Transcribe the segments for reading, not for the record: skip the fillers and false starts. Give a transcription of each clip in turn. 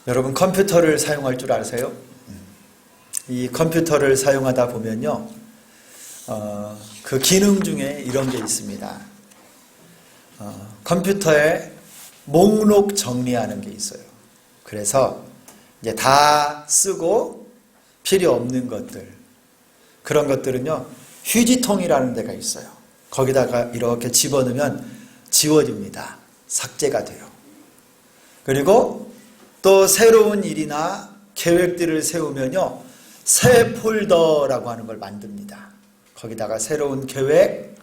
여러분 컴퓨터를 사용할 줄 아세요? 이 컴퓨터를 사용하다 보면요, 그 기능 중에 이런 게 있습니다. 컴퓨터에 목록 정리하는 게 있어요. 그래서 이제 다 쓰고 필요 없는 것들, 그런 것들은요, 휴지통이라는 데가 있어요. 거기다가 이렇게 집어넣으면 지워집니다. 삭제가 돼요. 그리고 또 새로운 일이나 계획들을 세우면요, 새 폴더라고 하는 걸 만듭니다. 거기다가 새로운 계획,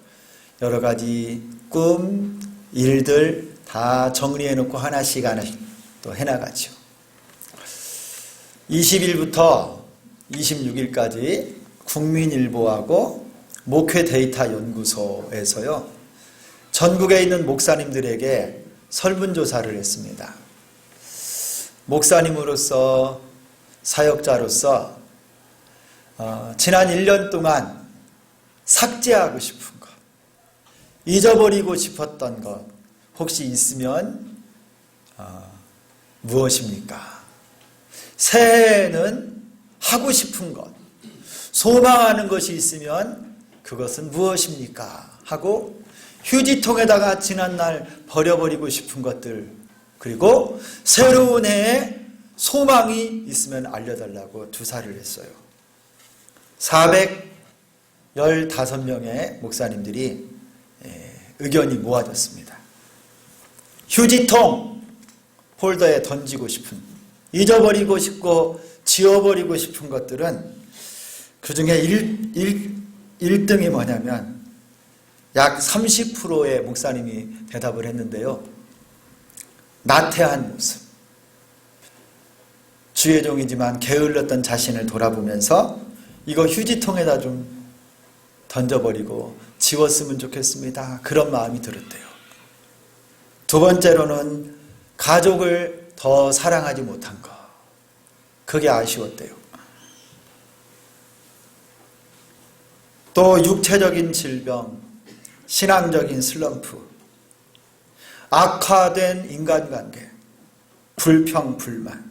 여러 가지 꿈, 일들 다 정리해 놓고 하나씩 또 해나가죠. 20일부터 26일까지 국민일보하고 목회데이터연구소에서요, 전국에 있는 목사님들에게 설문조사를 했습니다. 목사님으로서, 사역자로서 지난 1년 동안 삭제하고 싶은 것, 잊어버리고 싶었던 것 혹시 있으면 무엇입니까? 새해에는 하고 싶은 것, 소망하는 것이 있으면 그것은 무엇입니까? 하고 휴지통에다가 지난날 버려버리고 싶은 것들, 그리고 새로운 해에 소망이 있으면 알려달라고 조사를 했어요. 415명의 목사님들이 의견이 모아졌습니다. 휴지통 폴더에 던지고 싶은, 잊어버리고 싶고 지워버리고 싶은 것들은 그 중에 1등이 뭐냐면 약 30%의 목사님이 대답을 했는데요. 나태한 모습, 주의 종이지만 게을렀던 자신을 돌아보면서 이거 휴지통에다 좀 던져버리고 지웠으면 좋겠습니다. 그런 마음이 들었대요. 두 번째로는 가족을 더 사랑하지 못한 것, 그게 아쉬웠대요. 또 육체적인 질병, 신앙적인 슬럼프, 악화된 인간관계, 불평, 불만.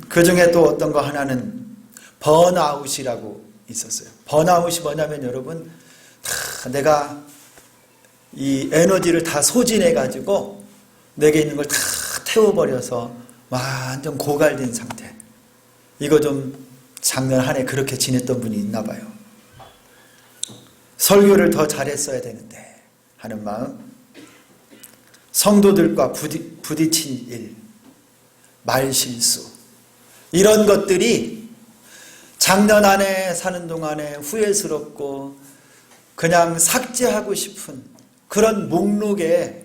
그 중에 또 어떤 거 하나는 번아웃이라고 있었어요. 번아웃이 뭐냐면 여러분, 내가 이 에너지를 다 소진해가지고 내게 있는 걸 다 태워버려서 완전 고갈된 상태. 이거 좀 작년 한 해 그렇게 지냈던 분이 있나 봐요. 설교를 더 잘했어야 되는데 하는 마음, 성도들과 부딪힌 일, 말실수, 이런 것들이 작년 안에 사는 동안에 후회스럽고 그냥 삭제하고 싶은 그런 목록에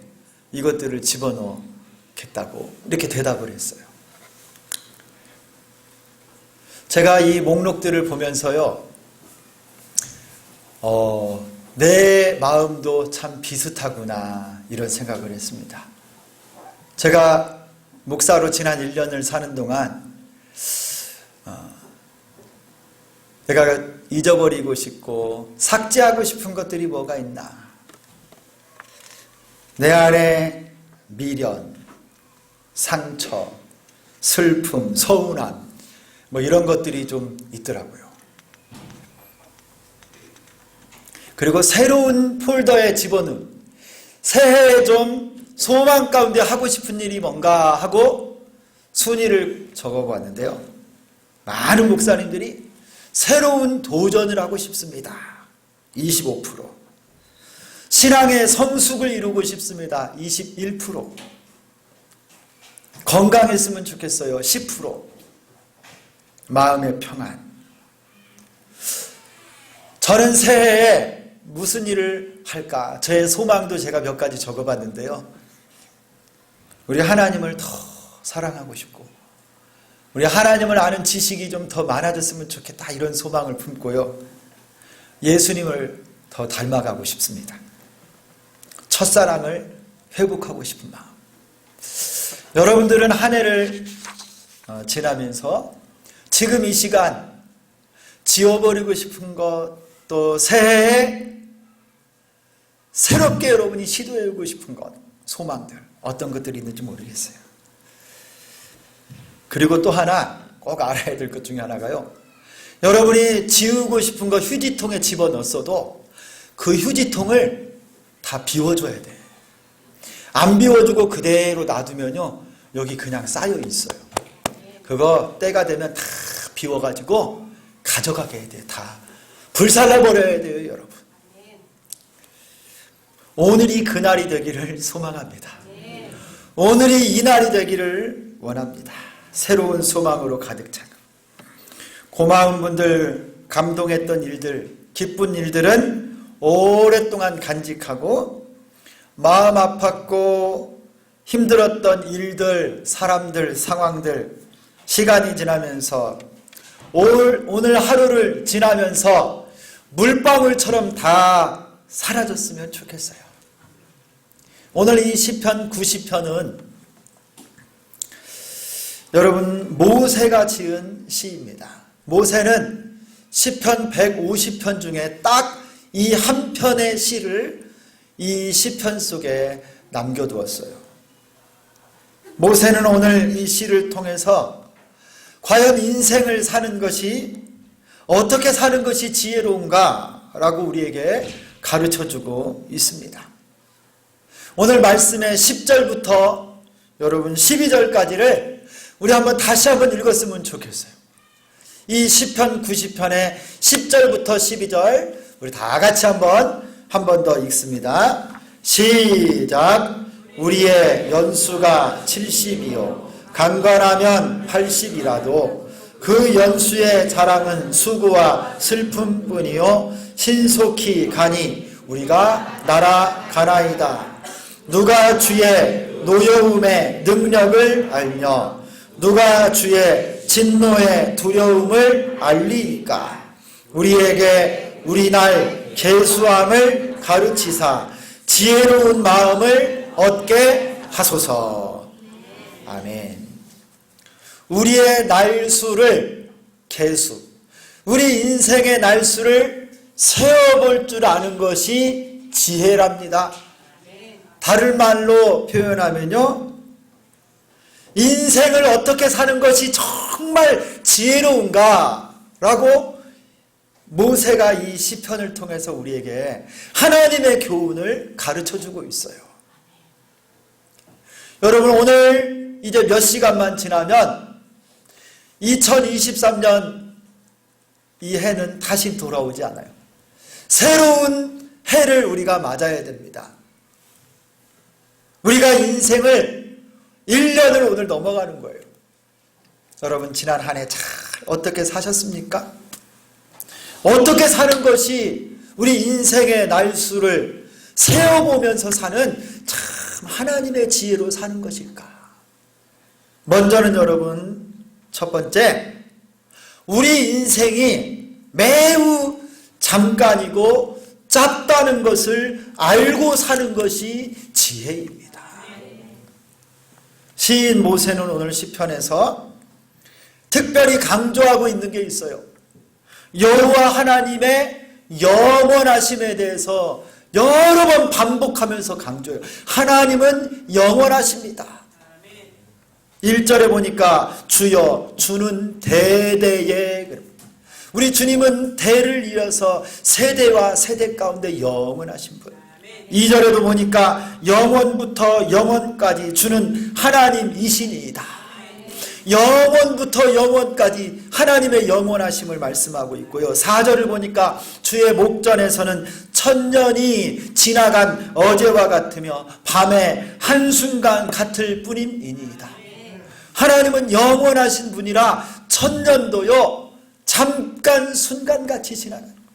이것들을 집어넣겠다고 이렇게 대답을 했어요. 제가 이 목록들을 보면서요, 내 마음도 참 비슷하구나 이런 생각을 했습니다. 제가 목사로 지난 1년을 사는 동안 내가 잊어버리고 싶고 삭제하고 싶은 것들이 뭐가 있나, 내 안에 미련, 상처, 슬픔, 서운함, 뭐 이런 것들이 좀 있더라고요. 그리고 새로운 폴더에 집어넣은, 새해에 좀 소망 가운데 하고 싶은 일이 뭔가 하고 순위를 적어봤는데요, 많은 목사님들이 새로운 도전을 하고 싶습니다. 25%. 신앙의 성숙을 이루고 싶습니다. 21%. 건강했으면 좋겠어요. 10%. 마음의 평안. 저는 새해에 무슨 일을 할까? 저의 소망도 제가 몇 가지 적어봤는데요. 우리 하나님을 더 사랑하고 싶고, 우리 하나님을 아는 지식이 좀 더 많아졌으면 좋겠다, 이런 소망을 품고요. 예수님을 더 닮아가고 싶습니다. 첫사랑을 회복하고 싶은 마음. 여러분들은 한 해를 지나면서 지금 이 시간 지워버리고 싶은 것, 또 새해에 새롭게 여러분이 시도해보고 싶은 것, 소망들, 어떤 것들이 있는지 모르겠어요. 그리고 또 하나 꼭 알아야 될 것 중에 하나가요. 여러분이 지우고 싶은 거 휴지통에 집어넣었어도 그 휴지통을 다 비워줘야 돼. 안 비워주고 그대로 놔두면요, 여기 그냥 쌓여 있어요. 그거 때가 되면 다 비워가지고 가져가게 해야 돼요. 다 불살라버려야 돼요, 여러분. 오늘이 그날이 되기를 소망합니다. 오늘이 이날이 되기를 원합니다. 새로운 소망으로 가득 차고, 고마운 분들, 감동했던 일들, 기쁜 일들은 오랫동안 간직하고, 마음 아팠고 힘들었던 일들, 사람들, 상황들, 시간이 지나면서 오늘 하루를 지나면서 물방울처럼 다 사라졌으면 좋겠어요. 오늘 이 시편 90편은 여러분 모세가 지은 시입니다. 모세는 시편 150편 중에 딱 이 한 편의 시를 이 시편 속에 남겨두었어요. 모세는 오늘 이 시를 통해서 과연 인생을 사는 것이, 어떻게 사는 것이 지혜로운가 라고 우리에게 가르쳐주고 있습니다. 오늘 말씀의 10절부터 여러분 12절까지를 우리 다시 한번 읽었으면 좋겠어요. 이 시편 90편의 10절부터 12절 우리 다 같이 한 번 더 읽습니다. 시작. 우리의 연수가 70이요 강건하면 80이라도 그 연수의 자랑은 수고와 슬픔뿐이요 신속히 가니 우리가 날아가나이다. 누가 주의 노여움의 능력을 알며 누가 주의 진노의 두려움을 알리이까. 우리에게 우리 날 계수함을 가르치사 지혜로운 마음을 얻게 하소서. 아멘. 우리의 날수를 계수, 우리 인생의 날수를 세어볼 줄 아는 것이 지혜랍니다. 다른 말로 표현하면요, 인생을 어떻게 사는 것이 정말 지혜로운가 라고 모세가 이 시편을 통해서 우리에게 하나님의 교훈을 가르쳐주고 있어요. 여러분, 오늘 이제 몇 시간만 지나면 2023년 이 해는 다시 돌아오지 않아요. 새로운 해를 우리가 맞아야 됩니다. 우리가 인생을 1년을 오늘 넘어가는 거예요. 여러분, 지난 한 해 잘 어떻게 사셨습니까? 어떻게 사는 것이 우리 인생의 날수를 세어보면서 사는 참 하나님의 지혜로 사는 것일까? 먼저는 여러분, 첫 번째, 우리 인생이 매우 잠깐이고 짧다는 것을 알고 사는 것이 지혜입니다. 시인 모세는 오늘 시편에서 특별히 강조하고 있는 게 있어요. 여호와 하나님의 영원하심에 대해서 여러 번 반복하면서 강조해요. 하나님은 영원하십니다. 1절에 보니까 주여, 주는 대대에, 우리 주님은 대를 이어서 세대와 세대 가운데 영원하신 분. 2절에도 보니까 영원부터 영원까지 주는 하나님이시니이다. 영원부터 영원까지 하나님의 영원하심을 말씀하고 있고요. 4절을 보니까 주의 목전에서는 천년이 지나간 어제와 같으며 밤의 한순간 같을 뿐임이니이다. 하나님은 영원하신 분이라 천년도요 잠깐 순간같이 지나가는 거예요.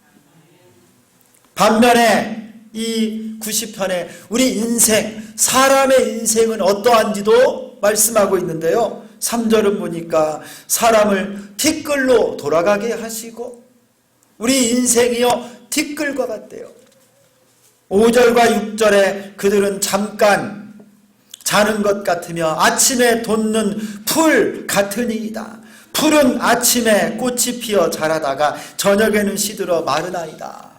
반면에 이 90편에 우리 인생, 사람의 인생은 어떠한지도 말씀하고 있는데요. 3절은 보니까 사람을 티끌로 돌아가게 하시고 우리 인생이요 티끌과 같대요. 5절과 6절에 그들은 잠깐 자는 것 같으며 아침에 돋는 풀 같으니이다. 풀은 아침에 꽃이 피어 자라다가 저녁에는 시들어 마르나이다.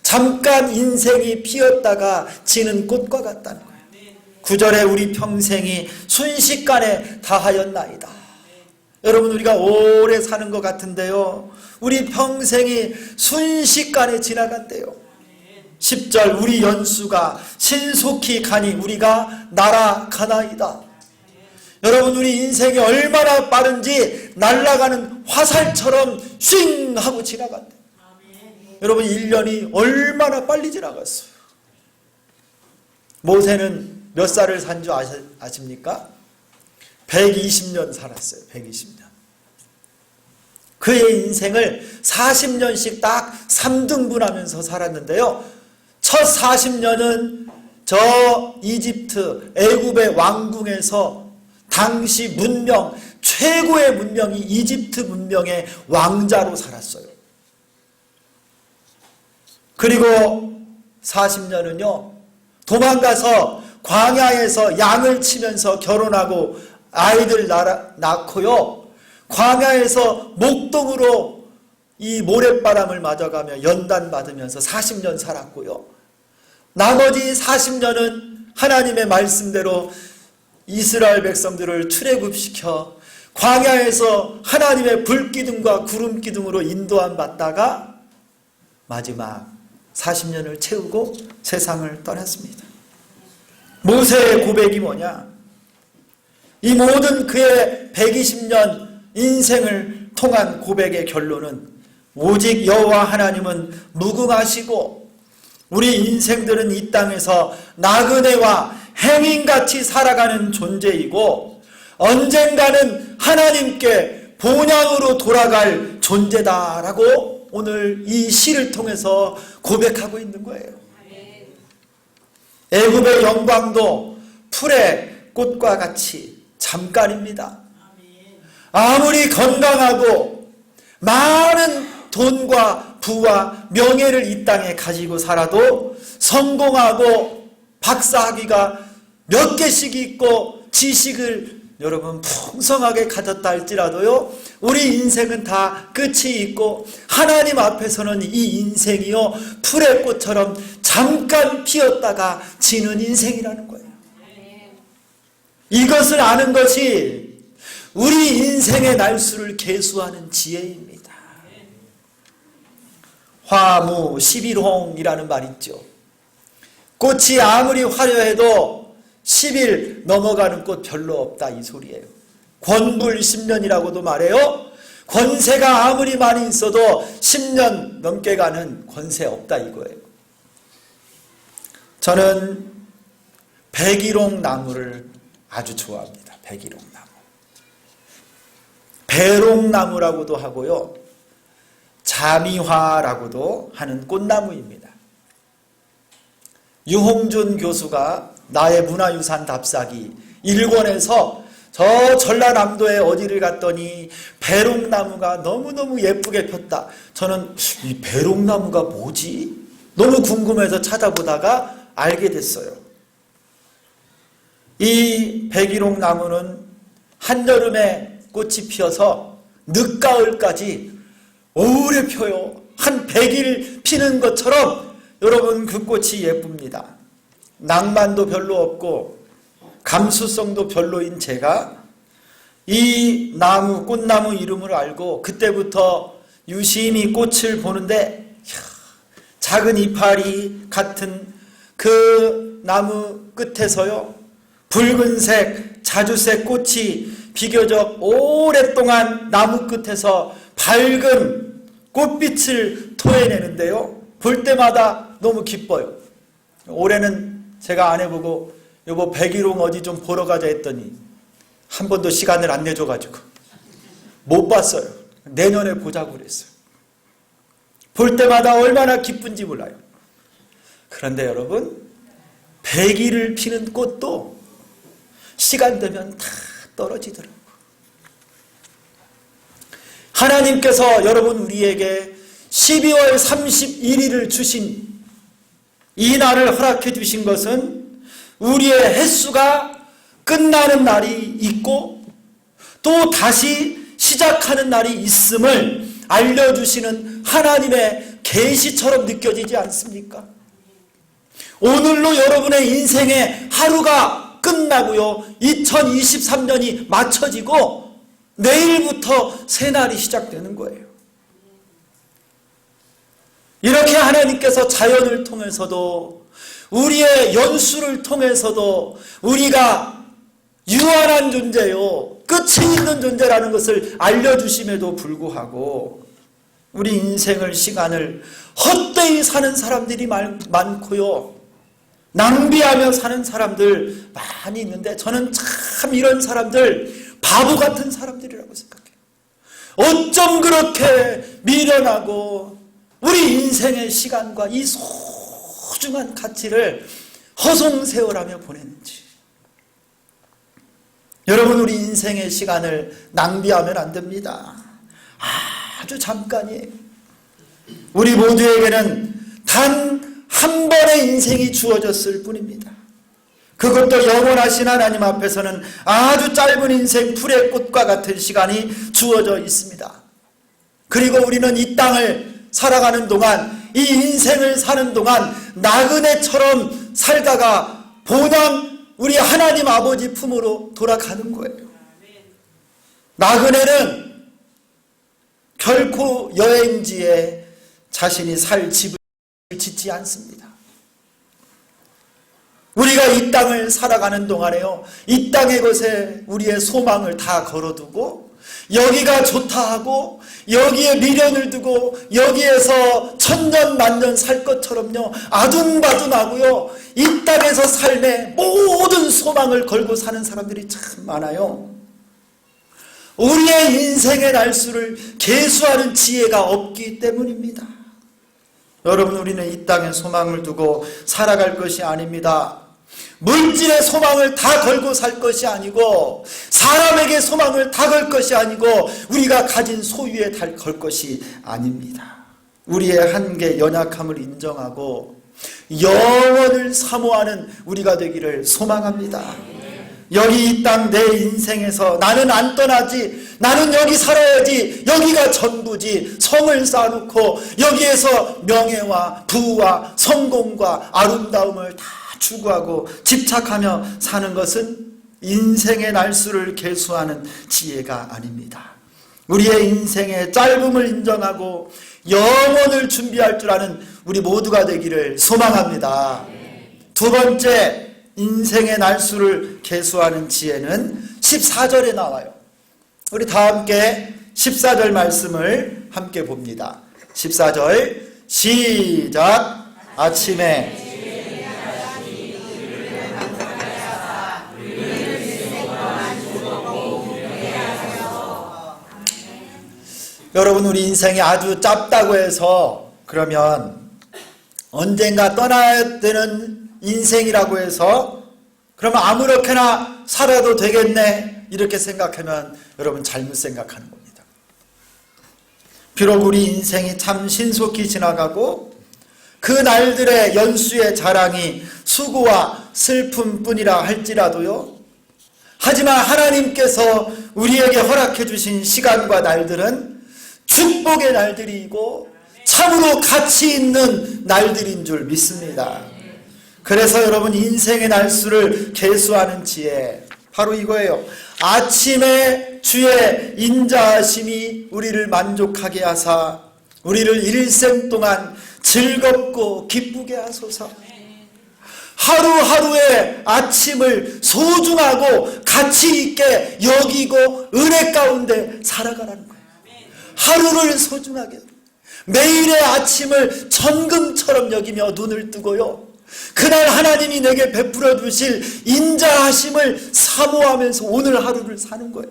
잠깐 인생이 피었다가 지는 꽃과 같다는 거예요. 9절에 우리 평생이 순식간에 다하였나이다. 여러분, 우리가 오래 사는 것 같은데요, 우리 평생이 순식간에 지나간대요. 10절 우리 연수가 신속히 가니 우리가 날아가나이다. 여러분, 우리 인생이 얼마나 빠른지 날아가는 화살처럼 쉥 하고 지나간대. 여러분, 1년이 얼마나 빨리 지나갔어요. 모세는 몇 살을 산 줄 아십니까? 120년 살았어요. 120년. 그의 인생을 40년씩 딱 3등분하면서 살았는데요, 첫 40년은 저 이집트 애굽의 왕궁에서 당시 문명, 최고의 문명이 이집트 문명의 왕자로 살았어요. 그리고 40년은요 도망가서 광야에서 양을 치면서 결혼하고 아이들 낳고요, 광야에서 목동으로 이 모래바람을 맞아가며 연단 받으면서 40년 살았고요, 나머지 40년은 하나님의 말씀대로 이스라엘 백성들을 출애굽시켜 광야에서 하나님의 불기둥과 구름기둥으로 인도함 받다가 마지막 40년을 채우고 세상을 떠났습니다. 모세의 고백이 뭐냐? 이 모든 그의 120년 인생을 통한 고백의 결론은 오직 여호와 하나님은 무궁하시고 우리 인생들은 이 땅에서 나그네와 행인같이 살아가는 존재이고 언젠가는 하나님께 본향으로 돌아갈 존재다라고 오늘 이 시를 통해서 고백하고 있는 거예요. 애굽의 영광도 풀의 꽃과 같이 잠깐입니다. 아무리 건강하고 많은 돈과 부와 명예를 이 땅에 가지고 살아도 성공하고 박사학위가 몇 개씩 있고 지식을 여러분 풍성하게 가졌다 할지라도요, 우리 인생은 다 끝이 있고 하나님 앞에서는 이 인생이요 풀의 꽃처럼 잠깐 피었다가 지는 인생이라는 거예요. 이것을 아는 것이 우리 인생의 날수를 계수하는 지혜입니다. 화무 11홍이라는 말 있죠. 꽃이 아무리 화려해도 10일 넘어가는 꽃 별로 없다, 이 소리예요. 권불 10년이라고도 말해요. 권세가 아무리 많이 있어도 10년 넘게 가는 권세 없다, 이거예요. 저는 백일홍 나무를 아주 좋아합니다. 백일홍 나무. 배롱나무라고도 하고요, 자미화라고도 하는 꽃나무입니다. 유홍준 교수가 나의 문화유산 답사기 1권에서 저 전라남도에 어디를 갔더니 배롱나무가 너무너무 예쁘게 폈다. 저는 이 배롱나무가 뭐지? 너무 궁금해서 찾아보다가 알게 됐어요. 이 백일홍 나무는 한여름에 꽃이 피어서 늦가을까지 오래 펴요. 한 100일 피는 것처럼 여러분 그 꽃이 예쁩니다. 낭만도 별로 없고 감수성도 별로인 제가 이 나무, 꽃나무 이름을 알고 그때부터 유심히 꽃을 보는데 작은 이파리 같은 그 나무 끝에서요 붉은색 자주색 꽃이 비교적 오랫동안 나무 끝에서 밝은 꽃빛을 토해내는데요, 볼 때마다 너무 기뻐요. 올해는 제가 아내 보고 여보 백일홍 어디 좀 보러 가자 했더니 한 번도 시간을 안 내줘가지고 못 봤어요. 내년에 보자고 그랬어요. 볼 때마다 얼마나 기쁜지 몰라요. 그런데 여러분, 100일을 피는 꽃도 시간 되면 다 떨어지더라고요. 하나님께서 여러분 우리에게 12월 31일을 주신 이 날을 허락해 주신 것은 우리의 횟수가 끝나는 날이 있고 또 다시 시작하는 날이 있음을 알려주시는 하나님의 계시처럼 느껴지지 않습니까? 오늘로 여러분의 인생의 하루가 끝나고요 2023년이 맞춰지고 내일부터 새 날이 시작되는 거예요. 이렇게 하나님께서 자연을 통해서도 우리의 연수를 통해서도 우리가 유한한 존재요, 끝이 있는 존재라는 것을 알려주심에도 불구하고 우리 인생을, 시간을 헛되이 사는 사람들이 많고요, 낭비하며 사는 사람들 많이 있는데 저는 참 이런 사람들 바보 같은 사람들이라고 생각해요. 어쩜 그렇게 미련하고 우리 인생의 시간과 이 소중한 가치를 허송세월하며 보내는지. 여러분, 우리 인생의 시간을 낭비하면 안 됩니다. 아주 잠깐이에요. 우리 모두에게는 단 한 번의 인생이 주어졌을 뿐입니다. 그것도 영원하신 하나님 앞에서는 아주 짧은 인생 풀의 꽃과 같은 시간이 주어져 있습니다. 그리고 우리는 이 땅을 살아가는 동안, 이 인생을 사는 동안 나그네처럼 살다가 본향 우리 하나님 아버지 품으로 돌아가는 거예요. 나그네는 결코 여행지에 자신이 살 집을 짓지 않습니다. 우리가 이 땅을 살아가는 동안에요, 이 땅의 것에 우리의 소망을 다 걸어두고 여기가 좋다 하고 여기에 미련을 두고 여기에서 천년 만년 살 것처럼요 아둔바둔하고요, 이 땅에서 삶의 모든 소망을 걸고 사는 사람들이 참 많아요. 우리의 인생의 날수를 계수하는 지혜가 없기 때문입니다. 여러분, 우리는 이 땅에 소망을 두고 살아갈 것이 아닙니다. 물질의 소망을 다 걸고 살 것이 아니고, 사람에게 소망을 다 걸 것이 아니고, 우리가 가진 소유에 다 걸 것이 아닙니다. 우리의 한계, 연약함을 인정하고 영원을 사모하는 우리가 되기를 소망합니다. 여기 이 땅 내 인생에서 나는 안 떠나지, 나는 여기 살아야지, 여기가 전부지, 성을 쌓아놓고 여기에서 명예와 부와 성공과 아름다움을 다 추구하고 집착하며 사는 것은 인생의 날수를 계수하는 지혜가 아닙니다. 우리의 인생의 짧음을 인정하고 영원을 준비할 줄 아는 우리 모두가 되기를 소망합니다. 두 번째, 인생의 날수를 계수하는 지혜는 14절에 나와요. 우리 다 함께 14절 말씀을 함께 봅니다. 14절 시작. 아침에 여러분, 우리 인생이 아주 짧다고 해서 그러면 언젠가 떠나야 되는 인생이라고 해서 그러면 아무렇게나 살아도 되겠네 이렇게 생각하면 여러분 잘못 생각하는 겁니다. 비록 우리 인생이 참 신속히 지나가고 그 날들의 연수의 자랑이 수고와 슬픔뿐이라 할지라도요, 하지만 하나님께서 우리에게 허락해 주신 시간과 날들은 축복의 날들이고 참으로 가치 있는 날들인 줄 믿습니다. 그래서 여러분, 인생의 날수를 계수하는 지혜 바로 이거예요. 아침에 주의 인자하심이 우리를 만족하게 하사 우리를 일생 동안 즐겁고 기쁘게 하소서. 하루하루의 아침을 소중하고 가치 있게 여기고 은혜 가운데 살아가라는 거예요. 하루를 소중하게, 매일의 아침을 천금처럼 여기며 눈을 뜨고요, 그날 하나님이 내게 베풀어 주실 인자하심을 사모하면서 오늘 하루를 사는 거예요.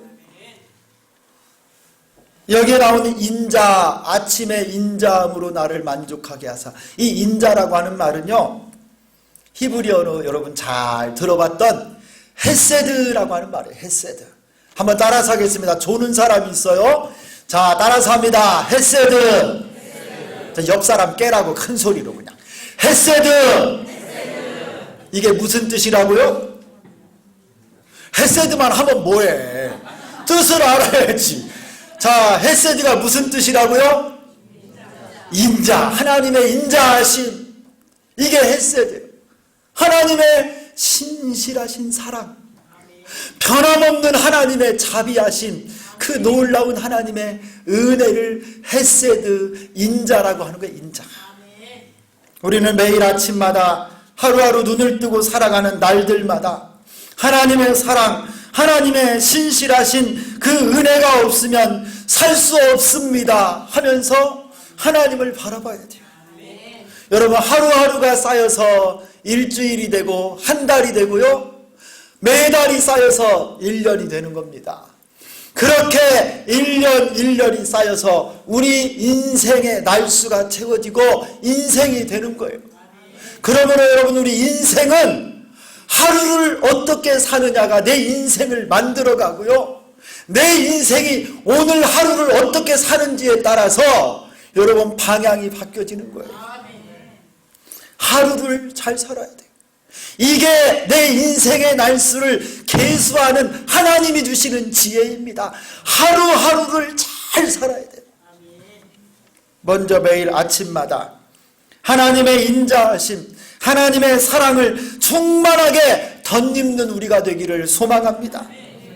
여기에 나오는 인자, 아침의 인자함으로 나를 만족하게 하사. 이 인자라고 하는 말은요, 히브리어로 여러분 잘 들어봤던 헤세드라고 하는 말이에요. 헤세드. 한번 따라서 하겠습니다. 조는 사람이 있어요. 자, 따라서 합니다. 헤세드. 옆 사람 깨라고 큰 소리로 그냥. 헤세드. 이게 무슨 뜻이라고요? 헤세드만 하면 뭐해? 뜻을 알아야지. 자, 헤세드가 무슨 뜻이라고요? 인자. 하나님의 인자하심. 이게 헤세드. 하나님의 신실하신 사랑. 변함없는 하나님의 자비하심. 그 놀라운 하나님의 은혜를 헤세드, 인자라고 하는 거예요. 인자. 우리는 매일 아침마다 하루하루 눈을 뜨고 살아가는 날들마다 하나님의 사랑, 하나님의 신실하신 그 은혜가 없으면 살 수 없습니다 하면서 하나님을 바라봐야 돼요. 여러분, 하루하루가 쌓여서 일주일이 되고 한 달이 되고요, 매달이 쌓여서 1년이 되는 겁니다. 그렇게 1년이 쌓여서 우리 인생의 날수가 채워지고 인생이 되는 거예요. 그러면 여러분, 우리 인생은 하루를 어떻게 사느냐가 내 인생을 만들어가고요, 내 인생이 오늘 하루를 어떻게 사는지에 따라서 여러분 방향이 바뀌어지는 거예요. 하루를 잘 살아야 돼요. 이게 내 인생의 날수를 계수하는 하나님이 주시는 지혜입니다. 하루하루를 잘 살아야 돼요. 먼저 매일 아침마다 하나님의 인자하심, 하나님의 사랑을 충만하게 덧입는 우리가 되기를 소망합니다.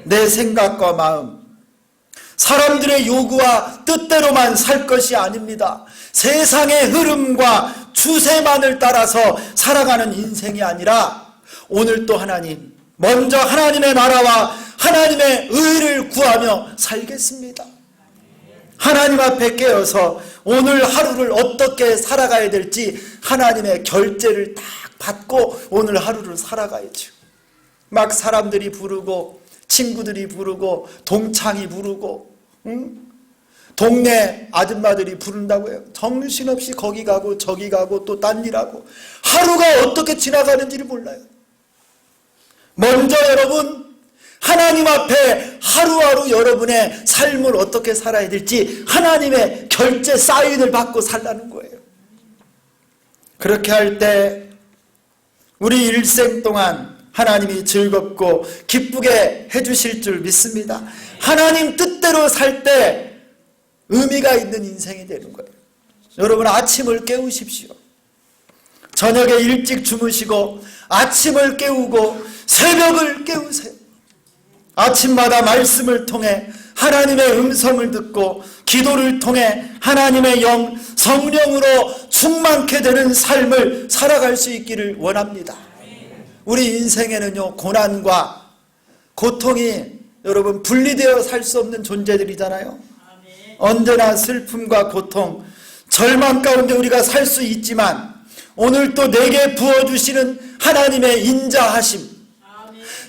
내 생각과 마음, 사람들의 요구와 뜻대로만 살 것이 아닙니다. 세상의 흐름과 추세만을 따라서 살아가는 인생이 아니라 오늘 또 하나님, 먼저 하나님의 나라와 하나님의 의를 구하며 살겠습니다. 하나님 앞에 깨어서 오늘 하루를 어떻게 살아가야 될지 하나님의 결제를 딱 받고 오늘 하루를 살아가야죠. 막 사람들이 부르고 친구들이 부르고 동창이 부르고 동네 아줌마들이 부른다고 해요. 정신없이 거기 가고 저기 가고 또 딴 일하고 하루가 어떻게 지나가는지를 몰라요. 먼저 여러분, 하나님 앞에 하루하루 여러분의 삶을 어떻게 살아야 될지 하나님의 결제 사인을 받고 살라는 거예요. 그렇게 할 때 우리 일생 동안 하나님이 즐겁고 기쁘게 해주실 줄 믿습니다. 하나님 뜻대로 살 때 의미가 있는 인생이 되는 거예요. 여러분, 아침을 깨우십시오. 저녁에 일찍 주무시고 아침을 깨우고 새벽을 깨우세요. 아침마다 말씀을 통해 하나님의 음성을 듣고 기도를 통해 하나님의 영, 성령으로 충만케 되는 삶을 살아갈 수 있기를 원합니다. 우리 인생에는요, 고난과 고통이 여러분 분리되어 살 수 없는 존재들이잖아요. 언제나 슬픔과 고통, 절망 가운데 우리가 살 수 있지만 오늘 또 내게 부어주시는 하나님의 인자하심,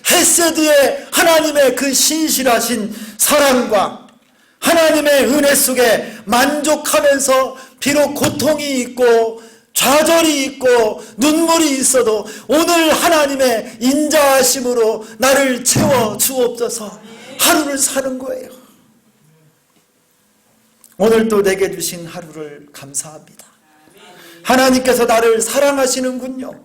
헤세드의 하나님의 그 신실하신 사랑과 하나님의 은혜 속에 만족하면서 비록 고통이 있고 좌절이 있고 눈물이 있어도 오늘 하나님의 인자하심으로 나를 채워 주옵소서 하루를 사는 거예요. 오늘 또 내게 주신 하루를 감사합니다. 하나님께서 나를 사랑하시는군요.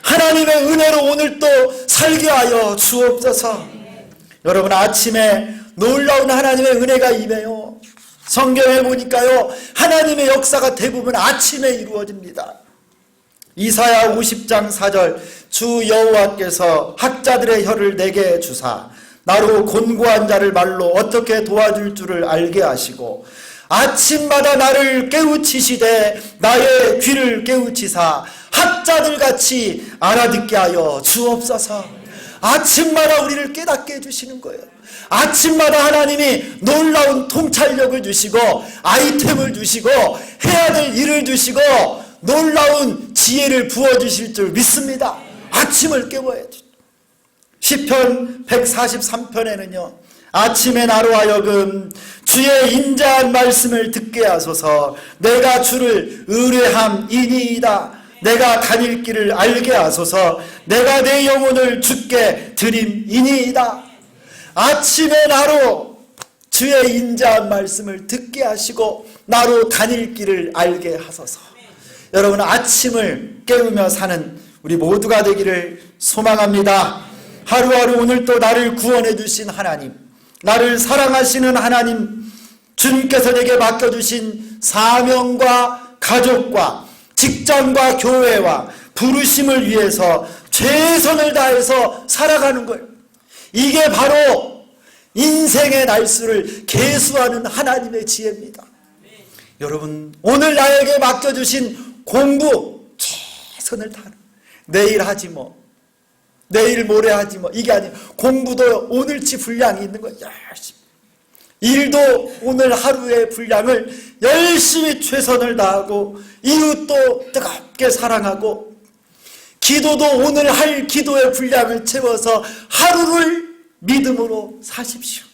하나님의 은혜로 오늘 또 살게 하여 주옵소서. 여러분, 아침에 놀라운 하나님의 은혜가 임해요. 성경에 보니까요, 하나님의 역사가 대부분 아침에 이루어집니다. 이사야 50장 4절, 주 여호와께서 학자들의 혀를 내게 주사 나로 곤고한 자를 말로 어떻게 도와줄 줄을 알게 하시고 아침마다 나를 깨우치시되 나의 귀를 깨우치사 학자들같이 알아듣게 하여 주옵소서. 아침마다 우리를 깨닫게 해주시는 거예요. 아침마다 하나님이 놀라운 통찰력을 주시고 아이템을 주시고 해야 될 일을 주시고 놀라운 지혜를 부어주실 줄 믿습니다. 아침을 깨워야죠. 시편 143편에는요 아침에 나로 하여금 주의 인자한 말씀을 듣게 하소서. 내가 주를 의뢰함이니이다. 내가 다닐 길을 알게 하소서. 내가 내 영혼을 주께 드림이니이다. 아침에 나로 주의 인자한 말씀을 듣게 하시고 나로 다닐 길을 알게 하소서. 여러분, 아침을 깨우며 사는 우리 모두가 되기를 소망합니다. 하루하루 오늘 또 나를 구원해 주신 하나님, 나를 사랑하시는 하나님, 주님께서 내게 맡겨주신 사명과 가족과 직장과 교회와 부르심을 위해서 최선을 다해서 살아가는 거예요. 이게 바로 인생의 날수를 계수하는 하나님의 지혜입니다. 여러분, 오늘 나에게 맡겨주신 공부 최선을 다하는, 내일 하지 뭐, 내일 모레 하지 뭐, 이게 아니에요. 공부도 오늘치 분량이 있는 거예요. 열심히. 일도 오늘 하루의 분량을 열심히 최선을 다하고, 이웃도 뜨겁게 사랑하고, 기도도 오늘 할 기도의 분량을 채워서 하루를 믿음으로 사십시오.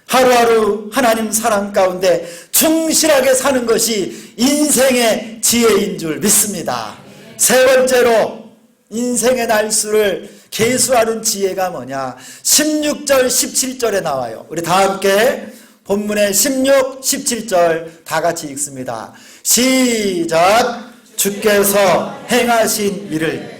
하루하루 하나님 사랑 가운데 충실하게 사는 것이 인생의 지혜인 줄 믿습니다. 세 번째로 인생의 날수를 계수하는 지혜가 뭐냐? 16절 17절에 나와요. 우리 다 함께 본문의 16, 17절 다 같이 읽습니다. 시작. 주께서 행하신 일을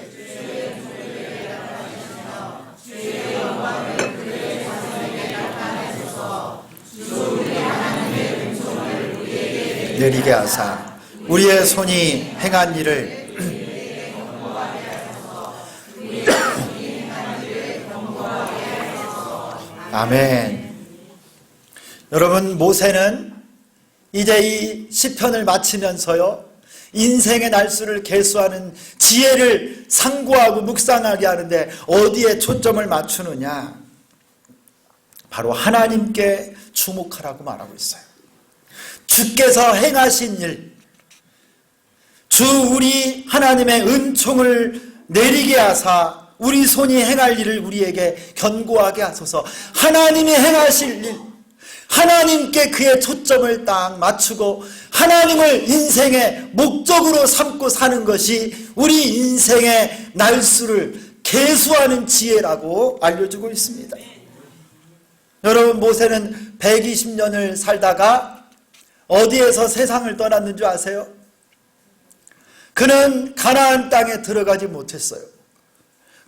내리게 하사 우리의 손이 행한 일을 아멘. 여러분, 모세는 이제 이 시편을 마치면서요, 인생의 날수를 계수하는 지혜를 상고하고 묵상하게 하는데 어디에 초점을 맞추느냐? 바로 하나님께 주목하라고 말하고 있어요. 주께서 행하신 일, 주 우리 하나님의 은총을 내리게 하사 우리 손이 행할 일을 우리에게 견고하게 하소서. 하나님이 행하실 일, 하나님께 그의 초점을 딱 맞추고 하나님을 인생의 목적으로 삼고 사는 것이 우리 인생의 날수를 계수하는 지혜라고 알려주고 있습니다. 여러분, 모세는 120년을 살다가 어디에서 세상을 떠났는 줄 아세요? 그는 가나안 땅에 들어가지 못했어요.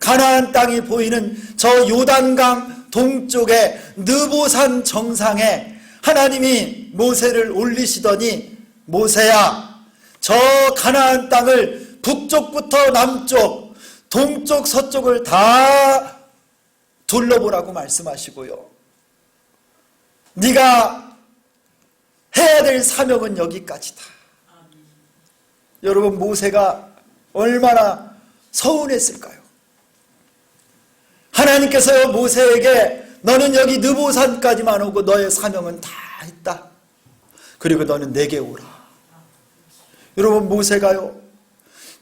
가나안 땅이 보이는 저 요단강 동쪽의 느보산 정상에 하나님이 모세를 올리시더니, 모세야, 저 가나안 땅을 북쪽부터 남쪽, 동쪽, 서쪽을 다 둘러보라고 말씀하시고요, 네가 해야 될 사명은 여기까지다. 여러분, 모세가 얼마나 서운했을까요? 하나님께서 모세에게 너는 여기 느보산까지만 오고 너의 사명은 다 했다. 그리고 너는 내게 오라. 여러분, 모세가요,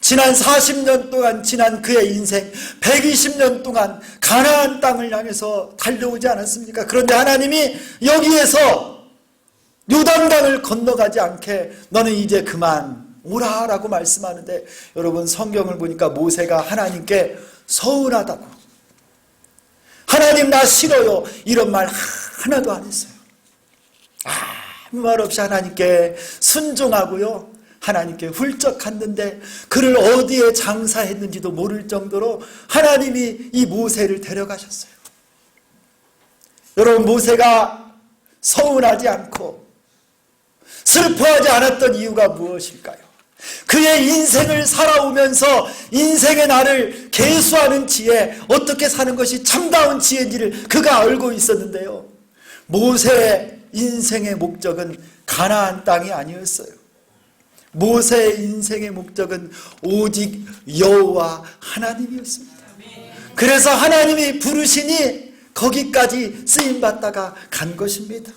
지난 40년 동안 지난 그의 인생 120년 동안 가나안 땅을 향해서 달려오지 않았습니까? 그런데 하나님이 여기에서 요단강을 건너가지 않게 너는 이제 그만 오라라고 말씀하는데, 여러분, 성경을 보니까 모세가 하나님께 서운하다고, 하나님 나 싫어요, 이런 말 하나도 안 했어요. 아무 말 없이 하나님께 순종하고요, 하나님께 훌쩍 갔는데 그를 어디에 장사했는지도 모를 정도로 하나님이 이 모세를 데려가셨어요. 여러분, 모세가 서운하지 않고 슬퍼하지 않았던 이유가 무엇일까요? 그의 인생을 살아오면서 인생의 날을 계수하는 지혜, 어떻게 사는 것이 참다운 지혜인지를 그가 알고 있었는데요, 모세의 인생의 목적은 가나안 땅이 아니었어요. 모세의 인생의 목적은 오직 여호와 하나님이었습니다. 그래서 하나님이 부르시니 거기까지 쓰임받다가 간 것입니다.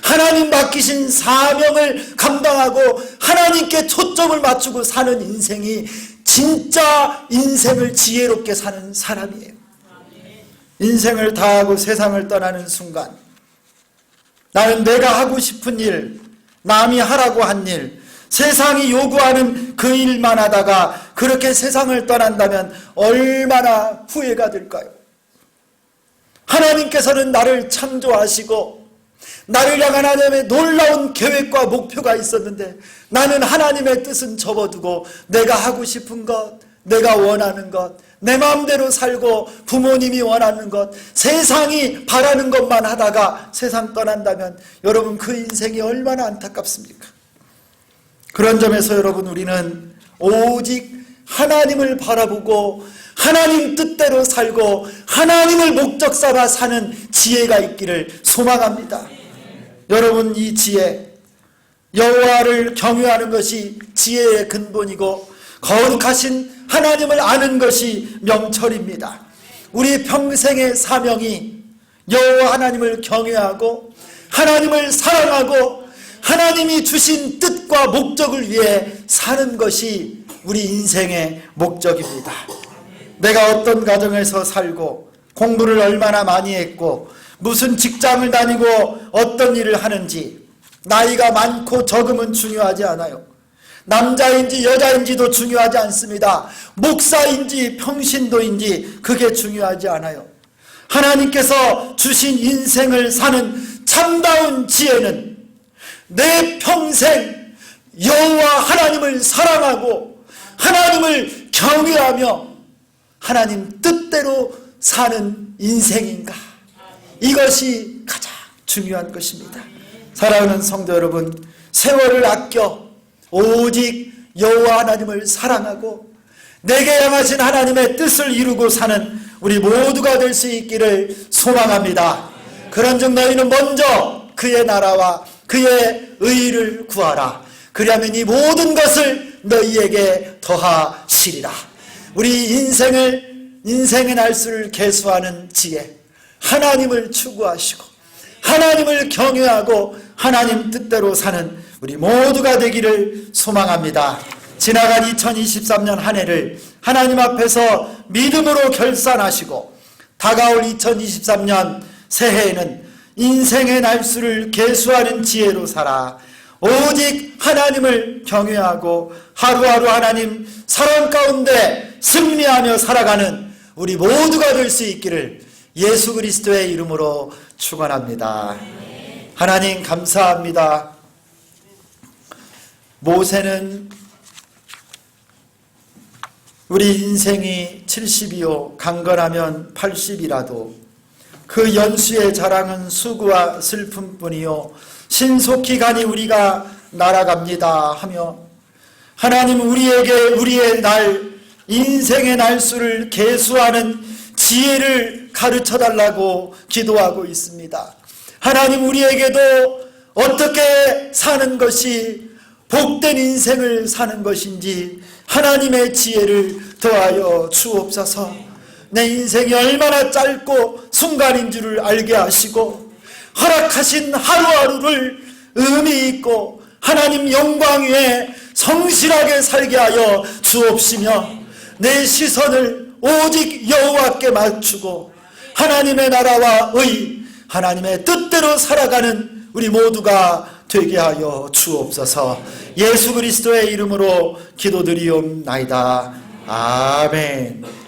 하나님 맡기신 사명을 감당하고 하나님께 초점을 맞추고 사는 인생이 진짜 인생을 지혜롭게 사는 사람이에요. 인생을 다하고 세상을 떠나는 순간 나는 내가 하고 싶은 일, 남이 하라고 한 일, 세상이 요구하는 그 일만 하다가 그렇게 세상을 떠난다면 얼마나 후회가 될까요? 하나님께서는 나를 창조하시고 나를 향한 하나님의 놀라운 계획과 목표가 있었는데 나는 하나님의 뜻은 접어두고 내가 하고 싶은 것, 내가 원하는 것, 내 마음대로 살고 부모님이 원하는 것, 세상이 바라는 것만 하다가 세상 떠난다면 여러분, 그 인생이 얼마나 안타깝습니까? 그런 점에서 여러분, 우리는 오직 하나님을 바라보고 하나님 뜻대로 살고 하나님을 목적 삼아 사는 지혜가 있기를 소망합니다. 여러분, 이 지혜, 여호와를 경외하는 것이 지혜의 근본이고 거룩하신 하나님을 아는 것이 명철입니다. 우리 평생의 사명이 여호와 하나님을 경외하고 하나님을 사랑하고 하나님이 주신 뜻과 목적을 위해 사는 것이 우리 인생의 목적입니다. 내가 어떤 가정에서 살고 공부를 얼마나 많이 했고 무슨 직장을 다니고 어떤 일을 하는지, 나이가 많고 적음은 중요하지 않아요. 남자인지 여자인지도 중요하지 않습니다. 목사인지 평신도인지 그게 중요하지 않아요. 하나님께서 주신 인생을 사는 참다운 지혜는 내 평생 여호와 하나님을 사랑하고 하나님을 경외하며 하나님 뜻대로 사는 인생인가, 이것이 가장 중요한 것입니다. 사랑하는 성도 여러분, 세월을 아껴 오직 여호와 하나님을 사랑하고 내게 향하신 하나님의 뜻을 이루고 사는 우리 모두가 될 수 있기를 소망합니다. 그런즉 너희는 먼저 그의 나라와 그의 의를 구하라. 그리하면 이 모든 것을 너희에게 더하시리라. 우리 인생의 날수를 계수하는 지혜, 하나님을 추구하시고 하나님을 경외하고 하나님 뜻대로 사는 우리 모두가 되기를 소망합니다. 지나간 2023년 한 해를 하나님 앞에서 믿음으로 결산하시고 다가올 2023년 새해에는 인생의 날수를 계수하는 지혜로 살아 오직 하나님을 경외하고 하루하루 하나님 사랑 가운데 승리하며 살아가는 우리 모두가 될 수 있기를 예수 그리스도의 이름으로 축원합니다. 하나님 감사합니다. 모세는 우리 인생이 70이요 강건하면 80이라도 그 연수의 자랑은 수고와 슬픔뿐이요 신속히 가니 우리가 날아갑니다 하며 하나님 우리에게 우리의 날, 인생의 날수를 계수하는 지혜를 가르쳐달라고 기도하고 있습니다. 하나님 우리에게도 어떻게 사는 것이 복된 인생을 사는 것인지 하나님의 지혜를 더하여 주옵소서. 내 인생이 얼마나 짧고 순간인 줄을 알게 하시고 허락하신 하루하루를 의미 있고 하나님 영광 위에 성실하게 살게 하여 주옵시며 내 시선을 오직 여호와께 맞추고 하나님의 나라와 의, 하나님의 뜻대로 살아가는 우리 모두가 되게 하여 주옵소서. 예수 그리스도의 이름으로 기도드리옵나이다. 아멘.